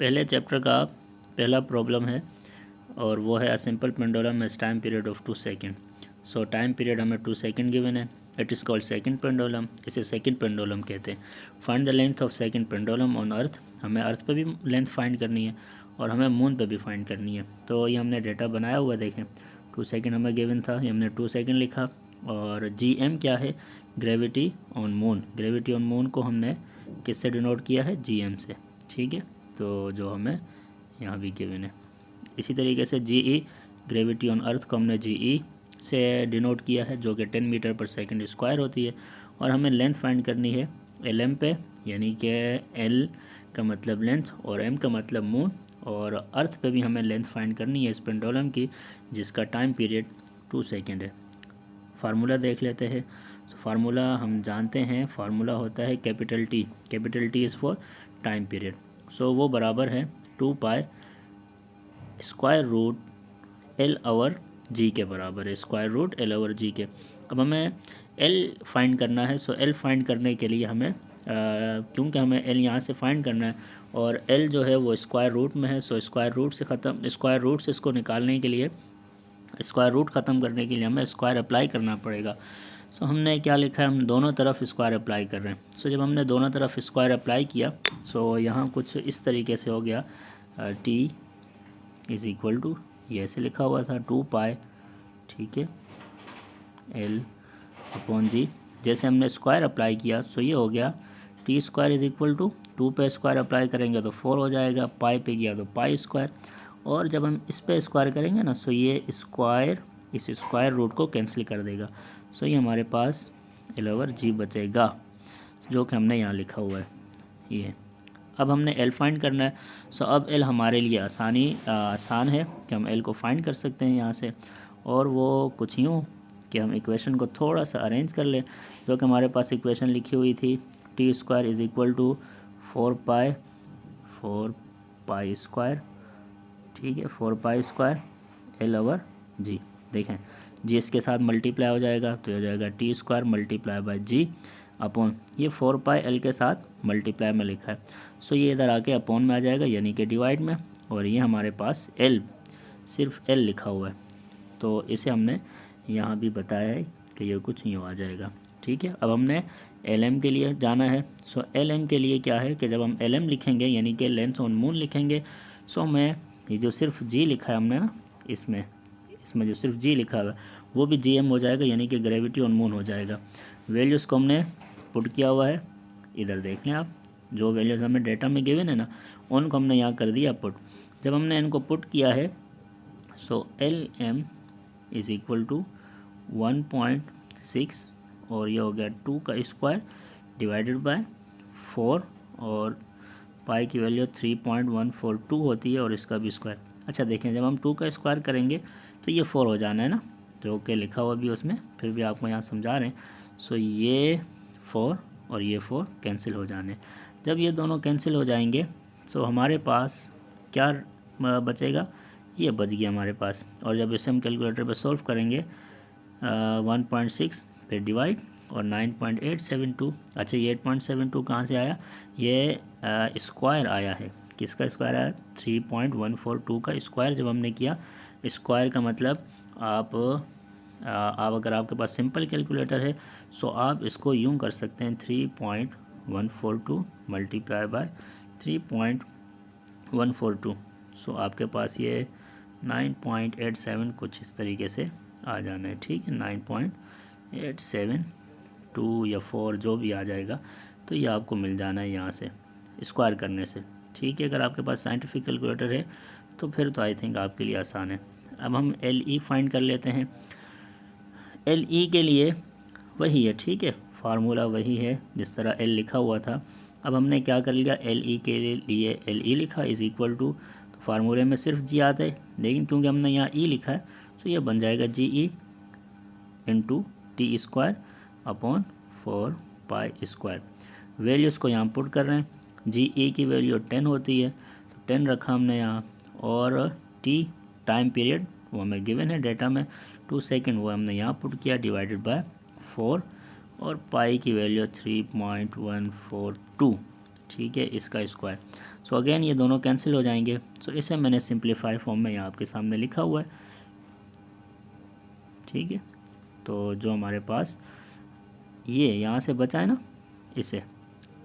पहले चैप्टर का पहला प्रॉब्लम है और वो है a simple pendulum is time period of 2 second. So time period हमें 2 सेकेंड गिवन है। It is called second pendulum, इसे सेकेंड पेंडुलम कहते हैं। Find the length of second pendulum on earth, हमें अर्थ पे भी लेंथ फाइंड करनी है और हमें मून पे भी फाइंड करनी है। तो ये हमने डेटा बनाया हुआ है, देखें 2 सेकेंड हमें गिवन था, ये हमने 2 सेकेंड लिखा। और जी एम क्या है, gravity on moon. Gravity on moon को हमने किससे डिनोट किया है, जी एम से, ठीक है। तो जो हमें यहाँ भी गिवन है। इसी तरीके से जी ई, ग्रेविटी ऑन अर्थ को हमने जी ई से डिनोट किया है, जो कि 10 मीटर पर सेकंड स्क्वायर होती है। और हमें लेंथ फाइंड करनी है एल एम पे, यानी कि एल का मतलब लेंथ और एम का मतलब मून। और अर्थ पे भी हमें लेंथ फाइंड करनी है इस पेंडुलम की, जिसका टाइम पीरियड 2 सेकेंड है। फार्मूला देख लेते हैं। तो फार्मूला हम जानते हैं, फार्मूला होता है capital T. Capital T is for time period. So वो बराबर है 2 pi square root L over g के बराबर है, square root L over g के। अब हमें एल फाइंड करना है। सो एल फाइंड करने के लिए हमें क्योंकि हमें एल यहाँ से फाइंड करना है और एल जो है वो स्क्वायर रूट में है। सो स्क्वायर रूट से इसको निकालने के लिए, स्क्वायर रूट ख़त्म करने के लिए हमें स्क्वायर अप्लाई करना पड़ेगा। सो हमने क्या लिखा है, हम दोनों तरफ स्क्वायर अप्लाई कर रहे हैं। सो जब हमने दोनों तरफ स्क्वायर अप्लाई किया, सो यहाँ कुछ इस तरीके से हो गया, टी इज़ इक्वल टू, ये ऐसे लिखा हुआ था 2 पाई, ठीक है, एल अपॉन जी। जैसे हमने स्क्वायर अप्लाई किया, सो ये हो गया T square is equal to 2 पे स्क्वायर अप्लाई करेंगे तो 4 हो जाएगा, पाई पे गया तो पाई स्क्वायर। और जब हम इस पे स्क्वायर करेंगे ना, सो ये स्क्वायर इस स्क्वायर रूट को कैंसिल कर देगा। सो ये हमारे पास एल ओवर जी बचेगा, जो कि हमने यहाँ लिखा हुआ है ये। अब हमने एल फाइंड करना है। सो अब एल हमारे लिए आसान है कि हम एल को फाइंड कर सकते हैं यहाँ से। और वो कुछ यूँ कि हम इक्वेशन को थोड़ा सा अरेंज कर लें, जो कि हमारे पास इक्वेशन लिखी हुई थी, T square is equal to 4 pi square, ठीक है, 4 pi square L over G. देखें जी इसके साथ मल्टीप्लाई हो जाएगा तो हो जाएगा T square multiply by G upon ये 4 पाई एल के साथ मल्टीप्लाई में लिखा है। सो ये इधर आके अपॉन में आ जाएगा, यानी कि डिवाइड में। और ये हमारे पास एल, सिर्फ एल लिखा हुआ है, तो इसे हमने यहाँ भी बताया है कि ये कुछ यूँ आ जाएगा, ठीक है। अब हमने एल एम के लिए जाना है। सो एल एम के लिए क्या है कि जब हम एल एम लिखेंगे, यानी कि लेंथ ऑन मून लिखेंगे, सो हमें ये जो सिर्फ जी लिखा है हमने ना, इसमें जो सिर्फ जी लिखा हुआ है वो भी जी एम हो जाएगा, यानी कि ग्रेविटी ऑन मून हो जाएगा। वैल्यूज़ को हमने पुट किया हुआ है, इधर देख लें आप, जो वैल्यूज़ हमें डेटा में गिवन है ना, उनको हमने यहाँ कर दिया पुट। जब हमने इनको पुट किया है, so L M is equal to 1.6 और ये हो गया 2 का स्क्वायर डिवाइडेड बाय 4 और पाई की वैल्यू 3.142 होती है और इसका भी स्क्वायर। अच्छा देखें, जब हम 2 का स्क्वायर करेंगे तो ये 4 हो जाना है ना, जो कि लिखा हुआ भी उसमें, फिर भी आपको यहाँ समझा रहे हैं। सो ये 4 और ये 4 कैंसिल हो जाने। जब ये दोनों कैंसिल हो जाएंगे, सो हमारे पास क्या बचेगा, ये बच गया हमारे पास। और जब इसे हम कैलकुलेटर पर सॉल्व करेंगे, 1.6 फिर डिवाइड और 9.872। अच्छा ये 8.72 कहाँ से आया, ये स्क्वायर आया है। किसका स्क्वायर आया, 3.142 का स्क्वायर। जब हमने किया स्क्वायर का मतलब आप अगर आपके पास सिंपल कैलकुलेटर है, सो आप इसको यूँ कर सकते हैं, 3.142 मल्टीप्लाई बाय 3.142। सो आपके पास ये 9.87 कुछ इस तरीके से आ जाना है, ठीक है, 9.872 या 4 जो भी आ जाएगा, तो ये आपको मिल जाना है यहाँ से स्क्वायर करने से, ठीक है। अगर आपके पास साइंटिफिक कैलकुलेटर है तो फिर तो आई थिंक आपके लिए आसान है। अब हम एल ई फाइंड कर लेते हैं। एल ई के लिए वही है, ठीक है, फार्मूला वही है जिस तरह एल लिखा हुआ था। अब हमने क्या कर लिया, एल ई के लिए एल ई लिखा इज़ इक्वल टू, तो फार्मूले में सिर्फ जी आता है, लेकिन क्योंकि हमने यहाँ ई लिखा है, तो ये बन जाएगा g e into T square upon 4 pi square. Values को यहाँ पुट कर रहे हैं। जी ई की वैल्यू 10 होती है, तो 10 रखा हमने यहाँ। और टी टाइम पीरियड वो हमें गिवन है डेटा में 2 सेकेंड, वो हमने यहाँ पुट किया डिवाइडेड बाय 4 और पाई की वैल्यू 3.142, ठीक है, इसका स्क्वायर। सो अगेन ये दोनों कैंसिल हो जाएंगे। सो इसे मैंने सिंप्लीफाई फॉर्म में यहाँ आपके सामने लिखा हुआ है, ठीक है। तो जो हमारे पास ये यहाँ से बचा है ना, इसे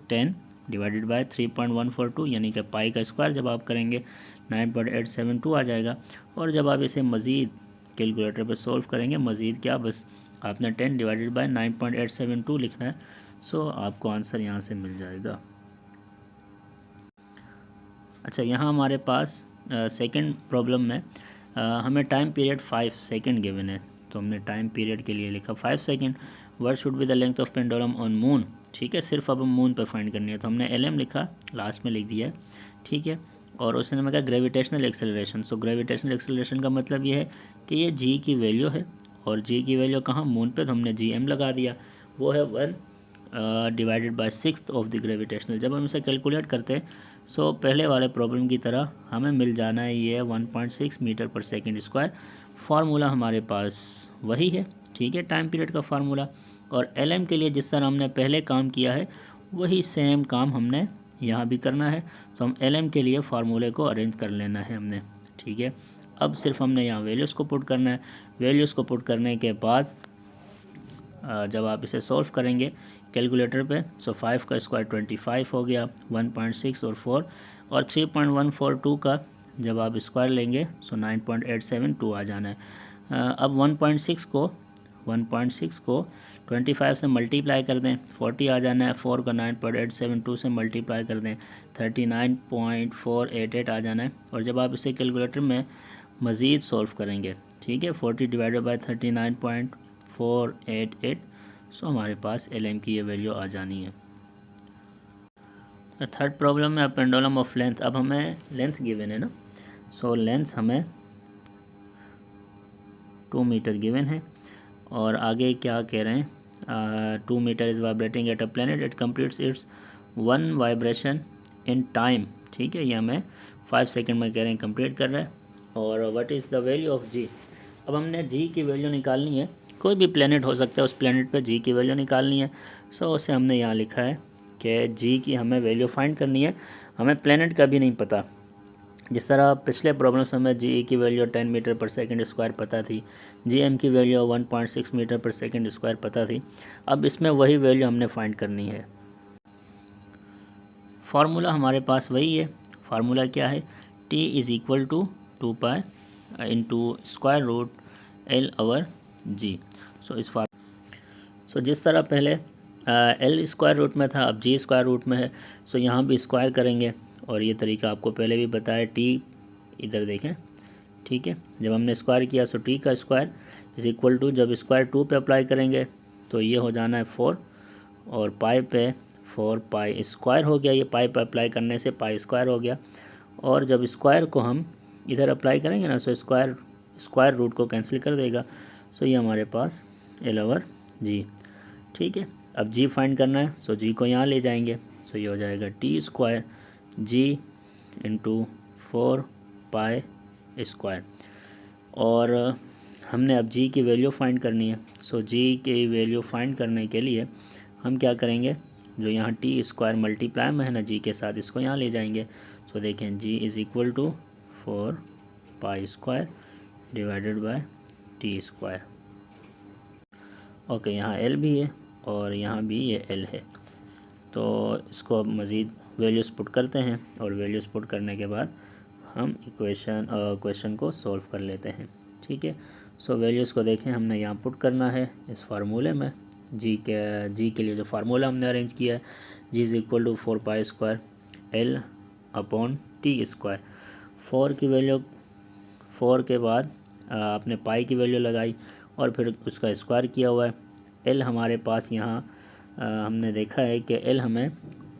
10 डिवाइडेड बाय 3.142 यानी कि पाई का स्क्वायर जब आप करेंगे 9.872 आ जाएगा। और जब आप इसे मज़ीद कैलकुलेटर पे सॉल्व करेंगे, मज़ीद क्या, बस आपने 10 डिवाइडेड बाय 9.872 लिखना है। सो आपको आंसर यहाँ से मिल जाएगा। अच्छा, यहाँ हमारे पास सेकंड प्रॉब्लम में हमें टाइम पीरियड 5 सेकंड गिवन है। तो हमने टाइम पीरियड के लिए लिखा 5 second. What should be the length of pendulum on moon, ठीक है। सिर्फ अब हम मून पे फाइंड करनी है, तो हमने LM लिखा, लास्ट में लिख दिया है, ठीक है। और उसने हमें कहा gravitational acceleration. So gravitational acceleration का मतलब ये है कि ये G की वैल्यू है, और G की वैल्यू कहाँ, मून पे, तो हमने GM लगा दिया। वो है 1 divided by 6 of the gravitational. जब हम इसे कैलकुलेट करते हैं, सो पहले वाले प्रॉब्लम की तरह हमें मिल जाना है ये 1.6 मीटर पर सेकंड स्क्वायर। फार्मूला हमारे पास वही है, ठीक है, टाइम पीरियड का फार्मूला। और LM के लिए जिस तरह हमने पहले काम किया है, वही सेम काम हमने यहाँ भी करना है। तो हम LM के लिए फार्मूले को अरेंज कर लेना है हमने, ठीक है। अब सिर्फ हमने यहाँ वैल्यूज़ को पुट करना है। वैल्यूज़ को पुट करने के बाद जब आप इसे सॉल्व करेंगे कैलकुलेटर पे, सो 5 का स्क्वायर 25 हो गया, 1.6 और 4 और 3.142 का जब आप स्क्वायर लेंगे, सो 9.872 आ जाना है। अब 1.6 को 25 से मल्टीप्लाई कर दें, 40 आ जाना है। 4 का 9.872 से मल्टीप्लाई कर दें, 39.488 आ जाना है। और जब आप इसे कैलकुलेटर में मज़ीद सॉल्व करेंगे, ठीक है, 40 डिवाइडेड बाई 39.488, सो हमारे पास LM की ये वैल्यू आ जानी है। थर्ड प्रॉब्लम में पेंडुलम ऑफ लेंथ। अब हमें लेंथ गिवन है ना, सो लेंथ हमें 2 मीटर गिवन है। और आगे क्या कह रहे हैं, 2 metre is vibrating at a planet, it completes its 1 vibration in time, ठीक है। ये हमें 5 सेकेंड में कह रहे हैं कंप्लीट कर रहा है। और what is the value of G। अब हमने G की वैल्यू निकालनी है, कोई भी प्लेनेट हो सकता है, उस प्लेनेट पे G की वैल्यू निकालनी है। सो उसे हमने यहाँ लिखा है कि G की हमें वैल्यू फाइंड करनी है, हमें प्लेनेट का भी नहीं पता। जिस तरह पिछले प्रॉब्लम्स में हमें GE की वैल्यू 10 मीटर पर सेकंड स्क्वायर पता थी, GM की वैल्यू 1.6 मीटर पर सेकंड स्क्वायर पता थी, अब इसमें वही वैल्यू हमने फाइंड करनी है। फार्मूला हमारे पास वही है। फार्मूला क्या है, T is equal to 2 pi into square root L over G। So जिस तरह पहले L स्क्वायर रूट में था, अब G स्क्वायर रूट में है, सो यहाँ भी स्क्वायर करेंगे। और ये तरीका आपको पहले भी बताया, T इधर देखें, ठीक है। जब हमने स्क्वायर किया, सो T का स्क्वायर इज़ इक्वल टू, जब स्क्वायर 2 पे अप्लाई करेंगे तो ये हो जाना है 4, और पाई पे 4 पाई स्क्वायर हो गया। ये पाई पे अप्लाई करने से पाई स्क्वायर हो गया। और जब स्क्वायर को हम इधर अप्लाई करेंगे ना, सो स्क्वायर रूट को कैंसिल कर देगा। सो ये हमारे पास L ओवर G, ठीक है। अब G फाइंड करना है, सो G को यहाँ ले जाएंगे। सो ये हो जाएगा T square G into 4 pi square. और हमने अब G की वैल्यू फाइंड करनी है। सो G की वैल्यू फाइंड करने के लिए हम क्या करेंगे, जो यहाँ T स्क्वायर मल्टीप्लाई में है ना G के साथ, इसको यहाँ ले जाएंगे। सो देखें G is equal to 4 pi square divided by T square. Okay, यहाँ L भी है और यहाँ भी ये L है। तो इसको अब मज़ीद वैल्यूज़ पुट करते हैं, और वैल्यूज़ पुट करने के बाद हम क्वेश्चन को सॉल्व कर लेते हैं, ठीक है। सो वैल्यूज़ को देखें, हमने यहाँ पुट करना है इस फार्मूले में। G के लिए जो फार्मूला हमने अरेंज किया है, G is equal to 4 pi square L upon T square. 4 की वैल्यू, 4 के बाद आपने पाई की वैल्यू लगाई और फिर उसका स्क्वायर किया हुआ है। L हमारे पास यहाँ हमने देखा है कि L हमें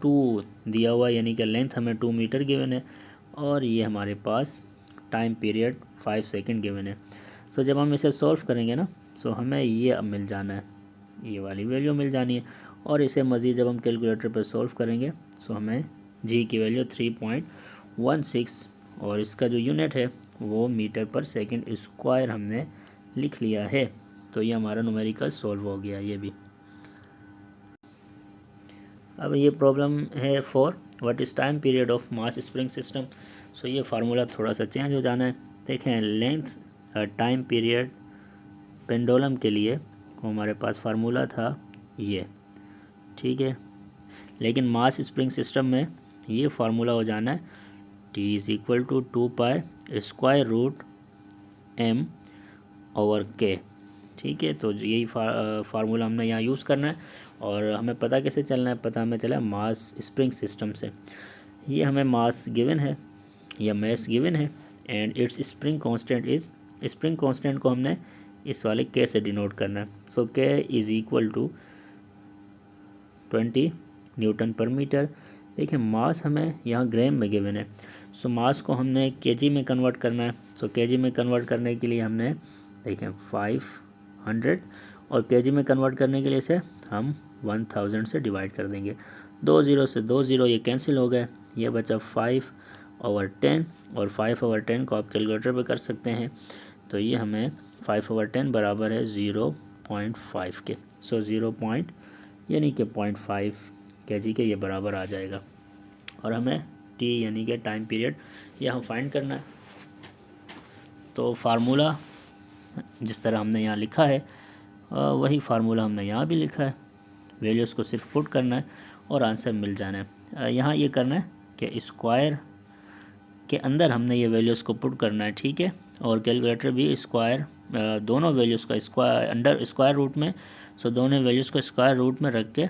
2 दिया हुआ है, यानी कि लेंथ हमें 2 मीटर गिवन है, और ये हमारे पास टाइम पीरियड 5 सेकंड गिवन है। सो जब हम इसे सॉल्व करेंगे ना, सो हमें ये अब मिल जाना है, ये वाली वैल्यू मिल जानी है। और इसे मज़ीद जब हम कैलकुलेटर पर सॉल्व करेंगे, सो हमें G की वैल्यू 3.16, और इसका जो यूनिट है वो मीटर पर सेकंड स्क्वायर हमने लिख लिया है। तो ये हमारा न्यूमेरिकल सॉल्व हो गया ये भी। अब ये प्रॉब्लम है 4, what is time period of mass spring system. So ये फार्मूला थोड़ा सा चेंज हो जाना है। देखें, लेंथ टाइम पीरियड पेंडुलम के लिए वो हमारे पास फार्मूला था ये, ठीक है, लेकिन मास स्प्रिंग सिस्टम में ये फार्मूला हो जाना है T is equal to 2 pi square root M over K, ठीक है। तो यही फार्मूला हमने यहाँ यूज़ करना है। और हमें पता कैसे चलना है, पता हमें चला मास स्प्रिंग सिस्टम से। ये हमें मास गिवन है या मैस गिवन है and it's spring constant is, spring constant को हमने इस वाले के से डिनोट करना है। सो के इज़ इक्वल टू 20 न्यूटन पर मीटर। देखिए, मास हमें यहाँ ग्राम में गिवन है, सो मास को हमने केजी में कन्वर्ट करना है। सो केजी में कन्वर्ट करने के लिए हमने देखें 500 और केजी में कन्वर्ट करने के लिए इसे हम 1000 से डिवाइड कर देंगे। 2 ज़ीरो से 2 ज़ीरो ये कैंसिल हो गए, ये बचा 5/10 और 5/10 को आप कैलकुलेटर पे कर सकते हैं। तो ये हमें 5/10 बराबर है 0.5 के। सो 0 यानी कि 0.5 केजी के ये बराबर आ जाएगा। और हमें टी यानी कि टाइम पीरियड ये हम फाइंड करना है। तो फार्मूला जिस तरह हमने यहाँ लिखा है वही फार्मूला हमने यहाँ भी लिखा है। वैल्यूज़ को सिर्फ पुट करना है और आंसर मिल जाना है। यहाँ ये करना है कि स्क्वायर के अंदर हमने ये वैल्यूज़ को पुट करना है, ठीक है। और कैलकुलेटर भी स्क्वायर दोनों वैल्यूज़ का स्क्वायर अंडर स्क्वायर रूट में, सो दोनों वैल्यूज़ को स्क्वायर रूट में रख के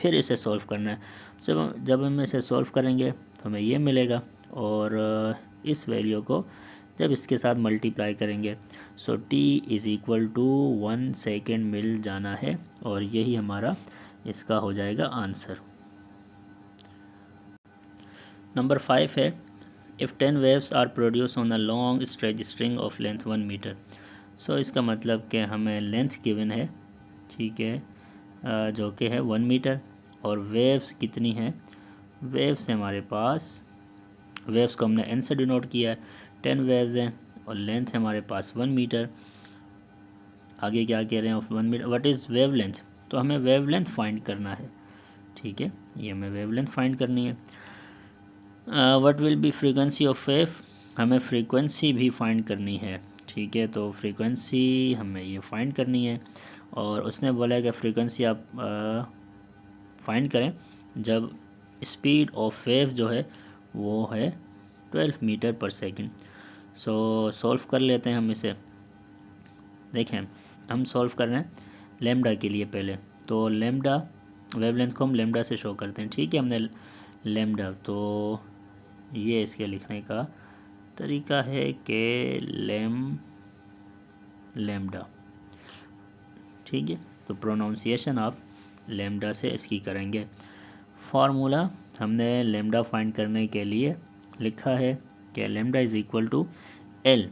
फिर इसे सॉल्व करना है। जब हम इसे सॉल्व करेंगे तो हमें ये मिलेगा और इस वैल्यू को जब इसके साथ मल्टीप्लाई करेंगे so T is equal to 1 second मिल जाना है और यही हमारा इसका हो जाएगा आंसर। नंबर 5 है, if 10 waves are produce on a long stretch string of length 1 metre. So इसका मतलब कि हमें लेंथ गिवन है, ठीक है, जो कि है 1 मीटर और वेव्स कितनी हैं, वेव्स हमारे पास, वेव्स को हमने n से डिनोट किया है, 10 वेव्स हैं और लेंथ है हमारे पास 1 मीटर। आगे क्या कह रहे हैं, of 1 metre what is wavelength, तो हमें वेव लेंथ फाइंड करना है, ठीक है, ये हमें वेव लेंथ फाइंड करनी है। What will be frequency of wave, हमें फ्रीक्वेंसी भी फाइंड करनी है, ठीक है। तो फ्रीक्वेंसी हमें ये फाइंड करनी है और उसने बोला है कि फ्रीक्वेंसी आप फाइंड करें जब स्पीड ऑफ वेव जो है वो है 12 मीटर पर सेकंड। सो सॉल्व कर लेते हैं हम इसे। देखें, हम सॉल्व कर रहे हैं लेमडा के लिए पहले, तो लेमडा वेवलेंथ को हम लेमडा से शो करते हैं, ठीक है। हमने लेमडा, तो ये इसके लिखने का तरीका है कि लेमडा, ठीक है। तो प्रोनाउंसिएशन आप लेमडा से इसकी करेंगे। फार्मूला हमने लेमडा फाइंड करने के लिए लिखा है कि lambda is equal to L,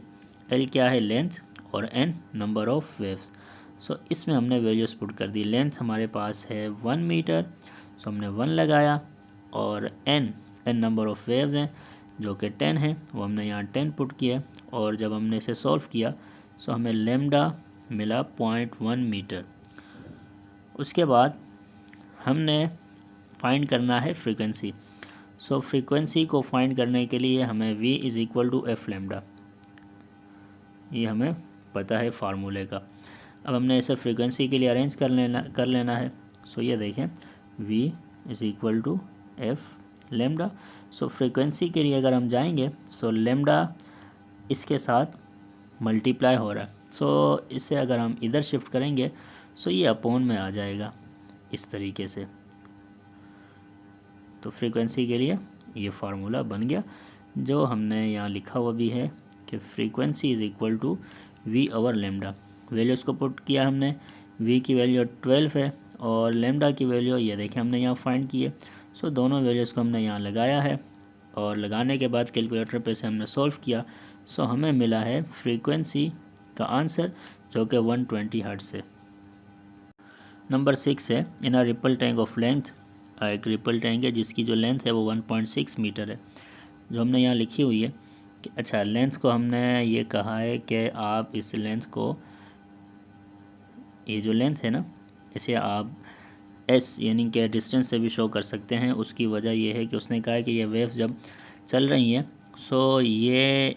L क्या है, लेंथ, और N number of waves. So इसमें हमने वैल्यूज़ पुट कर दी। लेंथ हमारे पास है 1 मीटर, सो हमने 1 लगाया, और एन नंबर ऑफ़ वेव्स हैं जो कि 10 है, वो हमने यहाँ 10 पुट किया, और जब हमने इसे सॉल्व किया सो हमें लेमडा मिला 0.1 मीटर। उसके बाद हमने फाइंड करना है फ्रीक्वेंसी। सो फ्रीक्वेंसी को फाइंड करने के लिए हमें v is equal to F lambda, ये हमें पता है फार्मूले का। अब हमने इसे फ्रीक्वेंसी के लिए अरेंज कर लेना है। सो ये देखें, v is equal to F lambda. So frequency के लिए अगर हम जाएंगे सो लेमडा इसके साथ मल्टीप्लाई हो रहा है, सो इसे अगर हम इधर शिफ्ट करेंगे सो ये अपोन में आ जाएगा इस तरीके से। तो फ्रीक्वेंसी के लिए ये फार्मूला बन गया जो हमने यहाँ लिखा हुआ भी है कि frequency is equal to V over lambda. Values को पुट किया हमने, वी की वैल्यू 12 है और लेमडा की वैल्यू ये देखें हमने यहाँ फाइंड किए। सो दोनों वैल्यूज़ को हमने यहाँ लगाया है और लगाने के बाद कैलकुलेटर पे से हमने सॉल्व किया। सो हमें मिला है फ्रीक्वेंसी का आंसर जो कि 120 हर्ट्ज़ है। नंबर 6 है, in a ripple tank of length, एक रिपल टैंक है जिसकी जो लेंथ है वो 1.6 मीटर है। जो हमने यहाँ लिखी हुई है कि अच्छा, लेंथ को हमने ये कहा है कि आप इस लेंथ को, ये जो लेंथ है ना, इसे आप एस यानी कि डिस्टेंस से भी शो कर सकते हैं। उसकी वजह ये है कि उसने कहा है कि ये वेव्स जब चल रही हैं सो ये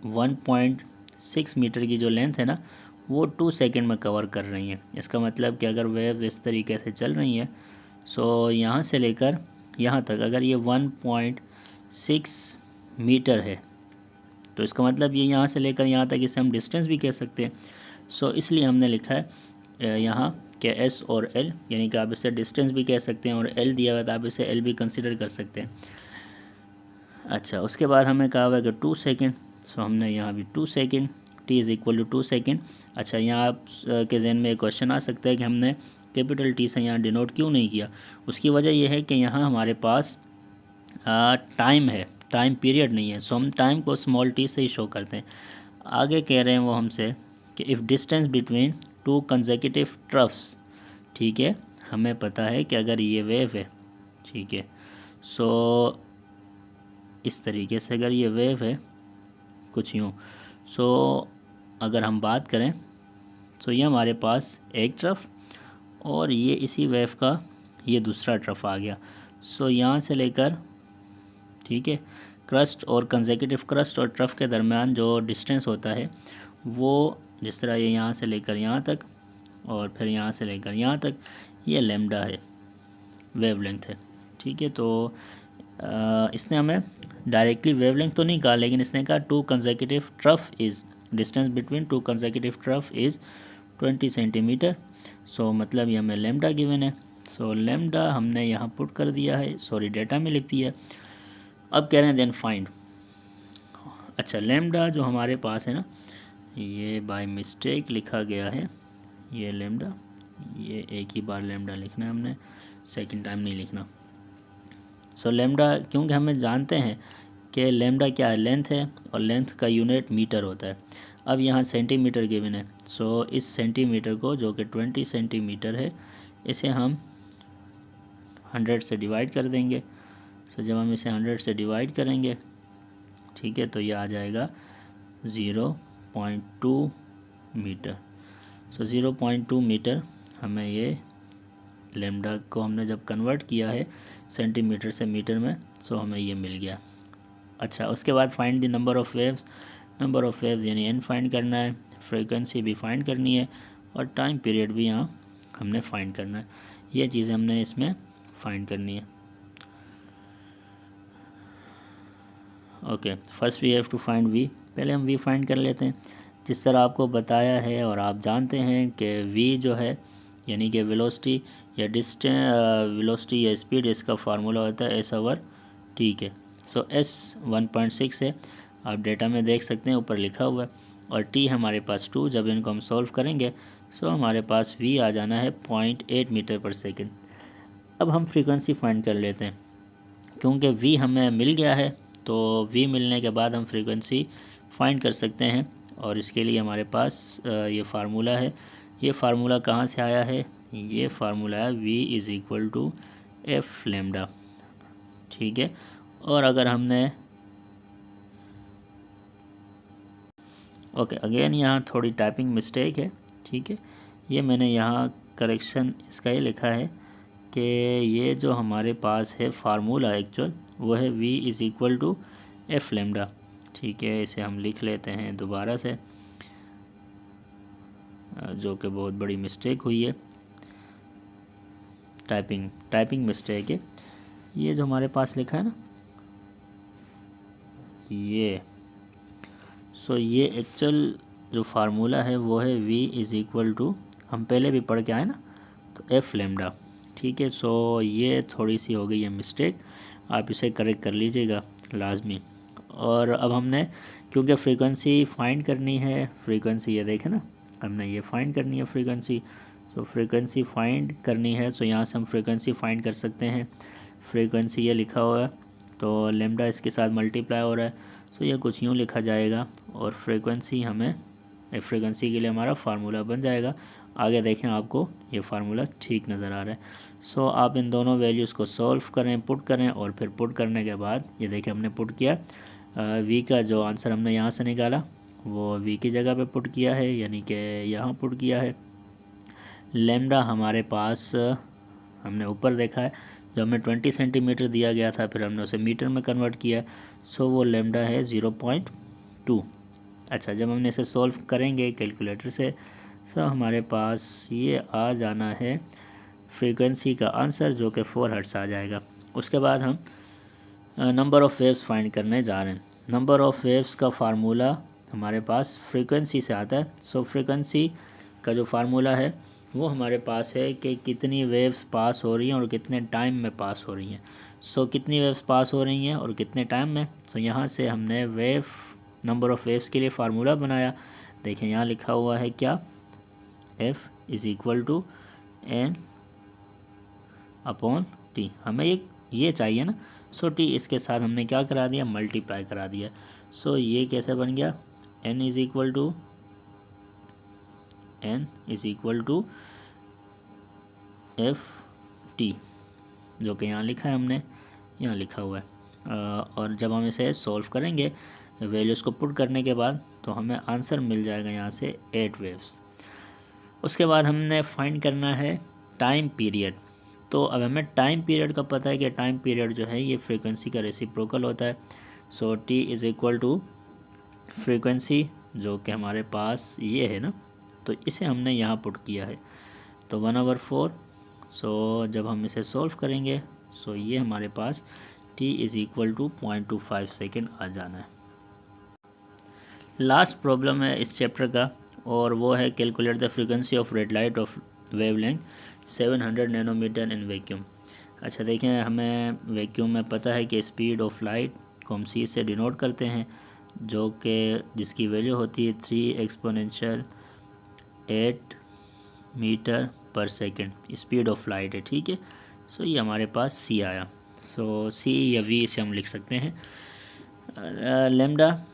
1.6 मीटर की जो लेंथ है ना वो 2 सेकंड में कवर कर रही हैं। इसका मतलब कि अगर वेव्स इस तरीके से चल रही हैं सो यहाँ से लेकर यहाँ तक अगर ये 1.6 मीटर है तो इसका मतलब ये यहाँ से लेकर यहाँ तक इसे हम डिस्टेंस भी कह सकते हैं। सो इसलिए हमने लिखा है यहाँ के एस और एल, यानी कि आप इसे डिस्टेंस भी कह सकते हैं और एल दिया हुआ तो आप इसे एल भी कंसिडर कर सकते हैं। अच्छा, उसके बाद हमें कहा हुआ है कि 2 सेकेंड, सो हमने यहाँ भी 2 second, T is equal to 2 second. अच्छा, यहाँ आप के जहन में एक क्वेश्चन आ सकता है कि हमने कैपिटल टी से यहाँ डिनोट क्यों नहीं किया। उसकी वजह यह है कि यहाँ हमारे पास टाइम है, टाइम पीरियड नहीं है, सो हम टाइम को स्मॉल टी से ही शो करते हैं। आगे कह रहे हैं वो हमसे कि if distance between 2 consecutive troughs, ठीक है, हमें पता है कि अगर ये वेव है, ठीक है, सो इस तरीके से अगर ये वेव है कुछ यूँ, सो अगर हम बात करें तो ये हमारे पास एक ट्रफ और ये इसी वेव का ये दूसरा ट्रफ आ गया। सो यहाँ से लेकर, ठीक है, क्रस्ट और कंसेक्यूटिव क्रस्ट और ट्रफ के दरमियान जो डिस्टेंस होता है वो जिस तरह ये यहाँ से लेकर यहाँ तक और फिर यहाँ से लेकर यहाँ तक, ये लैम्डा है, वेवलेंथ है, ठीक है। तो इसने हमें डायरेक्टली वेवलेंथ तो नहीं कहा, लेकिन इसने कहा 2 consecutive trough is distance between 2 consecutive trough is 20 centimetre. So मतलब ये हमें लैम्डा गिवन है। सो लैम्डा हमने यहाँ पुट कर दिया है, सॉरी डेटा में लिख दिया। अब कह रहे हैं देन फाइंड। अच्छा, लैम्डा जो हमारे पास है ना, ये बाय मिस्टेक लिखा गया है, ये लैम्डा, ये एक ही बार लैम्डा लिखना है हमने, सेकंड टाइम नहीं लिखना। सो लैम्डा, क्योंकि हमें जानते हैं कि लैम्डा क्या है, लेंथ है और लेंथ का यूनिट मीटर होता है। अब यहाँ सेंटीमीटर गिवन है, सो इस सेंटीमीटर को जो कि 20 सेंटीमीटर है इसे हम 100 से डिवाइड कर देंगे। सो जब हम इसे 100 से डिवाइड करेंगे, ठीक है, तो ये आ जाएगा 0.2 मीटर। सो 0.2 मीटर हमें ये लैम्डा को हमने जब कन्वर्ट किया है सेंटीमीटर से मीटर में, सो हमें ये मिल गया। अच्छा, उसके बाद find the number of waves. Number of waves यानी एन फाइंड करना है, फ्रीक्वेंसी भी फाइंड करनी है और टाइम पीरियड भी यहाँ हमने फाइंड करना है। ये चीज़ें हमने इसमें फाइंड करनी है। Okay, first we have to find V. पहले हम वी फाइंड कर लेते हैं। जिस तरह आपको बताया है और आप जानते हैं कि वी जो है यानी कि वेलोसिटी या वेलोसिटी या स्पीड, इसका फार्मूला होता है एस ओवर टी के। सो एस 1.6 है, आप डेटा में देख सकते हैं, ऊपर लिखा हुआ है, और टी हमारे पास 2। जब इनको हम सॉल्व करेंगे सो हमारे पास वी आ जाना है 0.8 मीटर पर सेकेंड। अब हम फ्रीक्वेंसी फाइंड कर लेते हैं, क्योंकि वी हमें मिल गया है तो वी मिलने के बाद हम फ्रीक्वेंसी फाइंड कर सकते हैं। और इसके लिए हमारे पास ये फार्मूला है। ये फार्मूला कहाँ से आया है, ये फार्मूला है V is equal to F lambda, ठीक है। और अगर हमने ओके, अगेन यहाँ थोड़ी टाइपिंग मिस्टेक है, ठीक है। ये मैंने यहाँ करेक्शन इसका ये लिखा है कि ये जो हमारे पास है फार्मूला एक्चुअल वो है v is equal to F lambda, ठीक है। इसे हम लिख लेते हैं दोबारा से, जो कि बहुत बड़ी मिस्टेक हुई है, टाइपिंग मिस्टेक है। ये जो हमारे पास लिखा है ना ये, सो ये एक्चुअल जो फार्मूला है वो है v इज़ इक्वल टू, हम पहले भी पढ़ के आए ना, तो एफ लेमडा, ठीक है। सो ये थोड़ी सी हो गई है मिस्टेक, आप इसे करेक्ट कर लीजिएगा लाजमी। और अब हमने क्योंकि फ्रीक्वेंसी फाइंड करनी है, फ्रीक्वेंसी ये देखें ना, हमने ये फाइंड करनी है फ्रीक्वेंसी। सो फ्रीक्वेंसी फाइंड करनी है, सो यहाँ से हम फ्रीक्वेंसी फाइंड कर सकते हैं। फ्रीक्वेंसी ये लिखा हुआ है तो लेमडा इसके साथ मल्टीप्लाई हो रहा है, सो ये कुछ यूँ लिखा जाएगा और फ्रीक्वेंसी हमें, फ्रीक्वेंसी के लिए हमारा फार्मूला बन जाएगा। आगे देखें आपको ये फार्मूला ठीक नज़र आ रहा है। सो आप इन दोनों वैल्यूज़ को सॉल्व करें, पुट करें, और फिर पुट करने के बाद ये देखें हमने पुट किया, वी का जो आंसर हमने यहाँ से निकाला वो वी की जगह पे पुट किया है, यानी कि यहाँ पुट किया है। लेमडा हमारे पास हमने ऊपर देखा है, जो हमें 20 सेंटीमीटर दिया गया था, फिर हमने उसे मीटर में कन्वर्ट किया, सो वो लेमडा है 0.2। अच्छा, जब हमने इसे सॉल्व करेंगे कैलकुलेटर से, सो हमारे पास ये आ जाना है फ्रीक्वेंसी का आंसर, जो कि 4 हर्ट्ज़ आ जाएगा। उसके बाद हम नंबर ऑफ़ वेव्स फाइंड करने जा रहे हैं। नंबर ऑफ़ वेव्स का फार्मूला हमारे पास फ्रीक्वेंसी से आता है। सो फ्रीक्वेंसी का जो फार्मूला है वो हमारे पास है कि कितनी वेव्स पास हो रही हैं और कितने टाइम में पास हो रही हैं। सो कितनी वेव्स पास हो रही हैं और कितने टाइम में, सो यहाँ से हमने नंबर ऑफ़ वेव्स के लिए फार्मूला बनाया। देखें यहाँ लिखा हुआ है क्या, F is equal to N upon T। हमें ये चाहिए ना, सो T इसके साथ हमने क्या करा दिया, मल्टीप्लाई करा दिया। सो ये कैसे बन गया, N is equal to FT, जो कि यहाँ लिखा है हमने, यहाँ लिखा हुआ है। और जब हम इसे सॉल्व करेंगे वैल्यूज़ को पुट करने के बाद, तो हमें आंसर मिल जाएगा यहाँ से 8 वेव्स। उसके बाद हमने फाइंड करना है टाइम पीरियड। तो अब हमें टाइम पीरियड का पता है कि टाइम पीरियड जो है ये फ्रीक्वेंसी का रेसिप्रोकल होता है। So T is equal to frequency, जो कि हमारे पास ये है ना, तो इसे हमने यहाँ पुट किया है, तो 1/4। सो जब हम इसे सॉल्व करेंगे, सो ये हमारे पास T is equal to 0.25 second आ जाना है। लास्ट प्रॉब्लम है इस चैप्टर का, और वो है calculate the frequency of red light of wavelength 700 nanometre in vacuum. अच्छा देखें, हमें वैक्यूम में पता है कि स्पीड ऑफ लाइट को हम C से डिनोट करते हैं, जो कि जिसकी वैल्यू होती है 3 एक्सपोनेंशियल 8 मीटर पर सेकेंड स्पीड ऑफ लाइट है, ठीक है। सो ये हमारे पास C आया। सो C या V इसे हम लिख सकते हैं। लेमडा,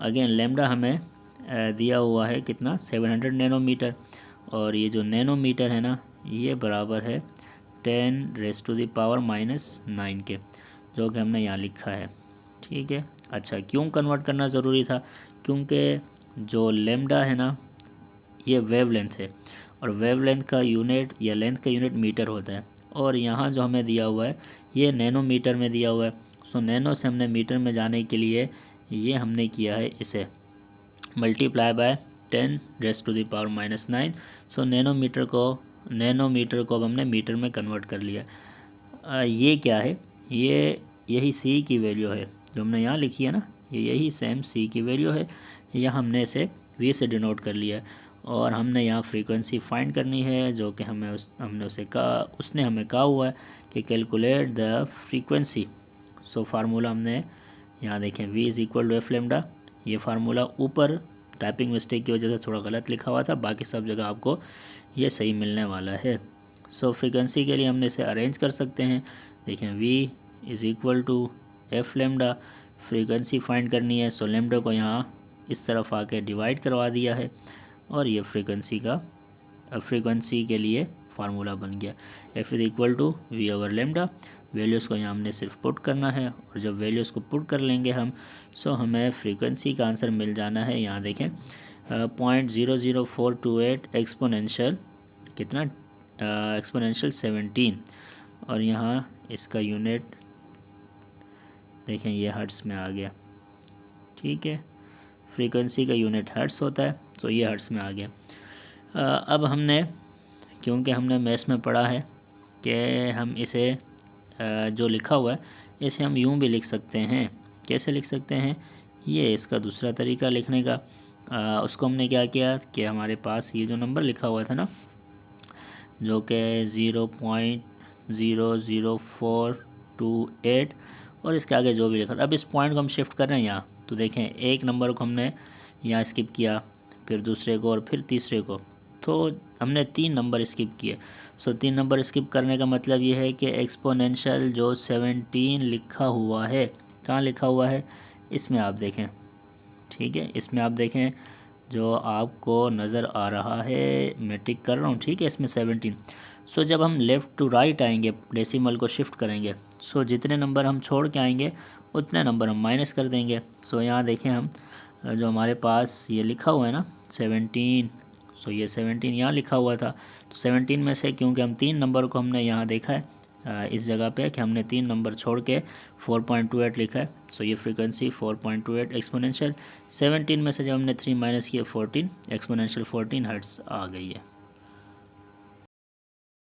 अगेन लेमडा हमें दिया हुआ है कितना, 700 नैनोमीटर, और ये जो नैनोमीटर है ना, ये बराबर है 10⁻⁻⁹ के, जो कि हमने यहाँ लिखा है, ठीक है। अच्छा, क्यों कन्वर्ट करना ज़रूरी था, क्योंकि जो लेमडा है ना, ये वेवलेंथ है, और वेवलेंथ का यूनिट या लेंथ का यूनिट मीटर होता है, और यहाँ जो हमें दिया हुआ है ये नैनोमीटर में दिया हुआ है। सो नैनो से हमने मीटर में जाने के लिए ये हमने किया है इसे मल्टीप्लाई बाय 10⁻⁻⁹। सो नैनोमीटर को अब हमने मीटर में कन्वर्ट कर लिया। ये क्या है, ये यही C की वैल्यू है जो हमने यहाँ लिखी है ना, ये यही सेम C की वैल्यू है। यहाँ हमने इसे V से डिनोट कर लिया, और हमने यहाँ फ्रीक्वेंसी फाइंड करनी है, जो कि उसने हमें कहा हुआ है कि calculate the frequency. So formula हमने यहाँ देखें, V is equal to F lambda. ये फार्मूला ऊपर टाइपिंग मिस्टेक की वजह से थोड़ा गलत लिखा हुआ था, बाकी सब जगह आपको ये सही मिलने वाला है। सो फ्रीक्वेंसी के लिए हमने इसे अरेंज कर सकते हैं। देखें, V is equal to F lambda, frequency find करनी है, सो लेमडा को यहाँ इस तरफ आके डिवाइड करवा दिया है, और ये फ्रीक्वेंसी के लिए फार्मूला बन गया। F is equal to V over lambda. Values को यहाँ हमने सिर्फ पुट करना है, और जब वैल्यूज़ को पुट कर लेंगे हम, सो हमें फ्रीक्वेंसी का आंसर मिल जाना है। यहाँ देखें 0.00428 एक्सपोनेंशियल कितना, एक्सपोनेंशियल 17, और यहाँ इसका यूनिट देखें ये हर्ट्ज़ में आ गया, ठीक है। फ्रीक्वेंसी का यूनिट हर्ट्ज़ होता है, तो ये हर्ट्ज़ में आ गया। अब हमने, क्योंकि हमने मैथ्स में पढ़ा है कि हम इसे जो लिखा हुआ है इसे हम यूं भी लिख सकते हैं। कैसे लिख सकते हैं, ये इसका दूसरा तरीका लिखने का। उसको हमने क्या किया कि हमारे पास ये जो नंबर लिखा हुआ था ना, जो कि 0.00428, और इसके आगे जो भी लिखा था, अब इस पॉइंट को हम शिफ्ट कर रहे हैं यहाँ, तो देखें एक नंबर को हमने यहाँ स्किप किया, फिर दूसरे को, और फिर तीसरे को, तो हमने 3 नंबर स्किप किए। सो 3 नंबर स्किप करने का मतलब ये है कि एक्सपोनेंशियल जो 17 लिखा हुआ है, कहाँ लिखा हुआ है, इसमें आप देखें, ठीक है, इसमें आप देखें जो आपको नज़र आ रहा है, मैं टिक कर रहा हूँ, ठीक है, इसमें 17। सो जब हम लेफ़्ट टू राइट आएंगे, डेसिमल को शिफ्ट करेंगे, सो जितने नंबर हम छोड़ के आएंगे उतने नंबर हम माइनस कर देंगे। सो यहाँ देखें हम जो हमारे पास ये लिखा हुआ है ना 17, सो ये 17 यहाँ लिखा हुआ था। तो 17 में से क्योंकि हम 3 नंबर को हमने यहाँ देखा है इस जगह पे कि हमने 3 नंबर छोड़ के 4.28 लिखा है। सो ये फ्रीक्वेंसी 4.28 एक्सपोनेंशियल 17 में से जब हमने 3 माइनस किया 14 एक्सपोनेंशियल 14 हर्ट्ज़ आ गई है।